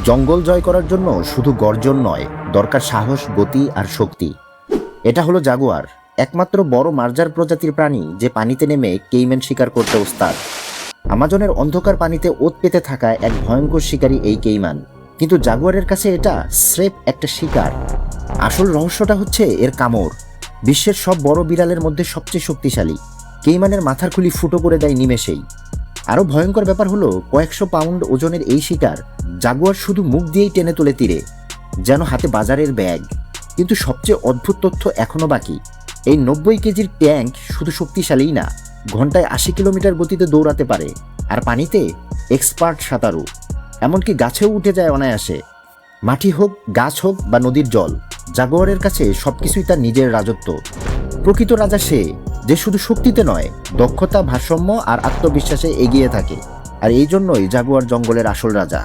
জঙ্গল জয় করার জন্য শুধু গর্জন নয়, দরকার সাহস, গতি আর শক্তি। এটা হলো জাগুয়ার, একমাত্র বড় মার্জার প্রজাতির প্রাণী যে পানিতে নেমে কেইম্যান শিকার করতে ওস্তাদ। আমাজনের অন্ধকার পানিতে ওত পেতে থাকা এক ভয়ঙ্কর শিকারী এই কেইম্যান। কিন্তু জাগুয়ারের কাছে এটা স্রেফ একটা শিকার। আসল রহস্যটা হচ্ছে এর কামড়। বিশ্বের সব বড় বিড়ালের মধ্যে সবচেয়ে শক্তিশালী কেইম্যানের মাথার খুলি ফুটো করে দেয় নিমেষেই। আরও ভয়ঙ্কর ব্যাপার হলো, কয়েকশো পাউন্ড ওজনের এই শিকার জাগুয়ার শুধু মুখ দিয়েই টেনে তোলে তীরে, যেন হাতে বাজারের ব্যাগ। কিন্তু সবচেয়ে অদ্ভুত তথ্য এখনও বাকি। এই 90 কেজির ট্যাঙ্ক শুধু শক্তিশালীই না, ঘন্টায় 80 কিলোমিটার গতিতে দৌড়াতে পারে। আর পানিতে এক্সপার্ট সাঁতারু, এমনকি গাছেও উঠে যায় অনায়াসে। মাটি হোক, গাছ হোক বা নদীর জল, জাগুয়ারের কাছে সবকিছুই তার নিজের রাজত্ব। প্রকৃত রাজা সে, যে শুধু শক্তিতে নয়, দক্ষতা, ভারসাম্য আর আত্মবিশ্বাসে এগিয়ে থাকে। আর এই জন্যই জাগুয়ার জঙ্গলের আসল রাজা।